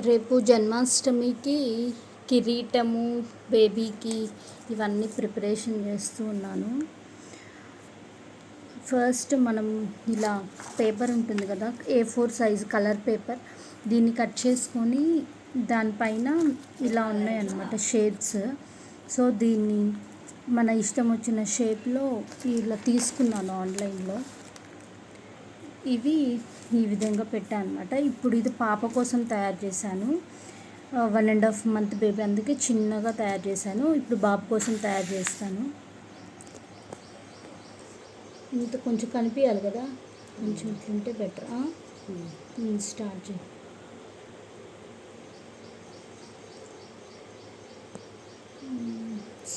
రేపు జన్మాష్టమికి కిరీటము బేబీకి ఇవన్నీ ప్రిపరేషన్ చేస్తూ ఉన్నాను. ఫస్ట్ మనం ఇలా పేపర్ ఉంటుంది కదా, A4 సైజు కలర్ పేపర్, దీన్ని కట్ చేసుకొని దానిపైన ఇలా ఉన్నాయన్నమాట షేప్స్. సో దీన్ని మన ఇష్టం వచ్చిన షేప్లో ఇలా తీసుకున్నాను ఆన్లైన్లో. ఇవి ఈ విధంగా పెట్టాను అనమాట. ఇప్పుడు ఇది పాప కోసం తయారు చేశాను. 1.5 month బేబీ, అందుకే చిన్నగా తయారు చేశాను. ఇప్పుడు బాబు కోసం తయారు చేస్తాను. ఇంత కొంచెం కనిపించాలి కదా, కొంచెం ఇట్లుంటే బెటర్. స్టార్ట్ చేయి.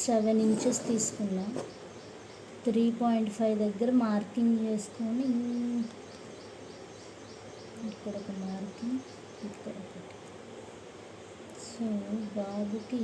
సెవెన్ ఇంచెస్ తీసుకున్నా. 3.5 దగ్గర మార్కింగ్ చేసుకొని ఇక్కడ ఒక మార్కింగ్, ఇక్కడ ఒకటి. సో బాబుకి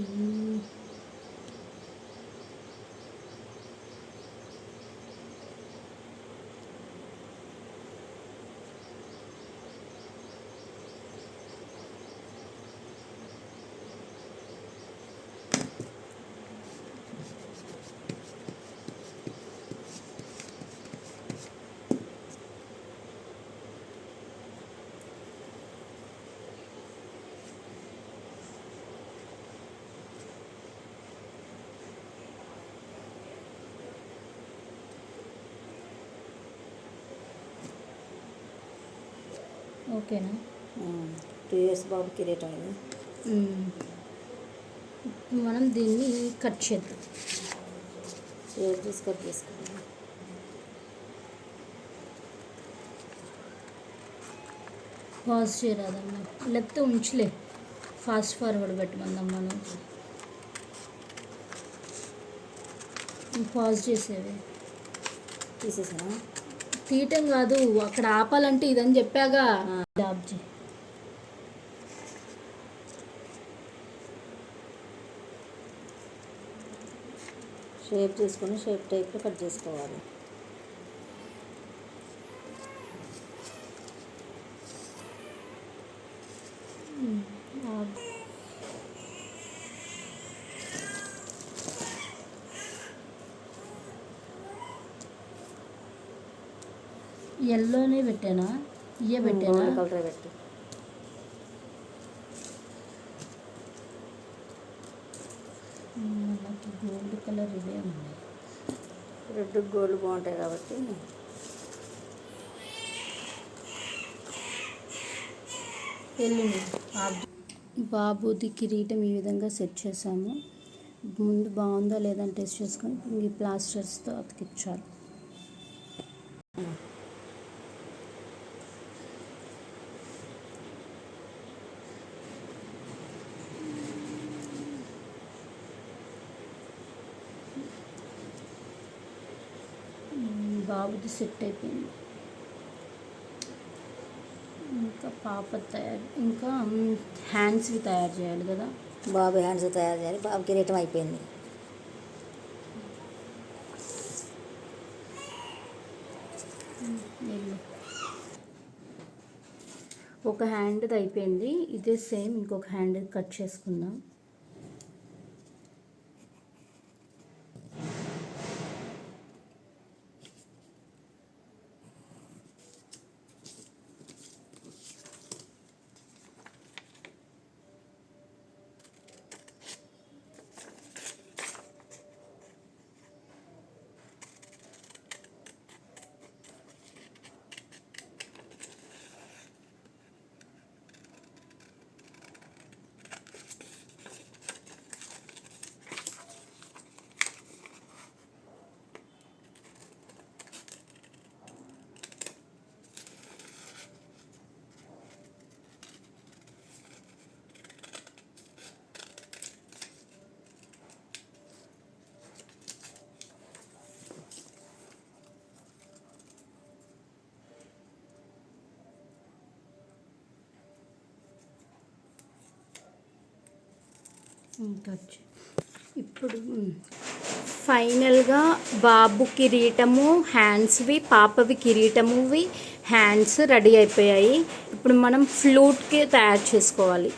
ఓకేనా? 2 years బాబు కిరీటం ఇది. మనం దీన్ని కట్ చేద్దాం. షేప్ చేసి కట్ చేసుకోవాలి. పాజ్ చేయరాదమ్మా, లేకపోతే ఉంచులే, ఫాస్ట్ ఫార్వర్డ్ పెట్టమందాం మనం. పాజ్ చేసేవి తీసేసానా? తీయటం కాదు, అక్కడ ఆపాలంటే ఇదని చెప్పాగా. ఆబ్జీ షేప్ చేసుకొని షేప్ టైప్లో కట్ చేసుకోవాలి. ఎల్లోనే పెట్టానా, ఇయ్య పెట్టానా? కలర్ పెట్టు. నాకు గోల్డ్ కలర్ ఇవే ఉన్నాయి. రెడ్ గోల్డ్ బాగుంటాయి కాబట్టి. బాబుది కిరీటం ఈ విధంగా సెట్ చేసాము. ముందు బాగుందా లేదని టెస్ట్ చేసుకొని ఈ ప్లాస్టర్స్తో అతికిచ్చారు. బాబుది సెట్ అయిపోయింది. ఇంకా పాప తయారు, ఇంకా హ్యాండ్స్వి తయారు చేయాలి కదా. బాబు హ్యాండ్స్ తయారు చేయాలి. బాబు కిరీటం అయిపోయింది. ఒక హ్యాండ్ది అయిపోయింది. ఇదే సేమ్ ఇంకొక హ్యాండ్ కట్ చేసుకుందాం. ఇప్పుడు ఫైనల్గా బాబు కిరీటము హ్యాండ్స్వి, పాపవి కిరీటమువి హ్యాండ్స్ రెడీ అయిపోయాయి. ఇప్పుడు మనం ఫ్లూట్కి తయారు చేసుకోవాలి.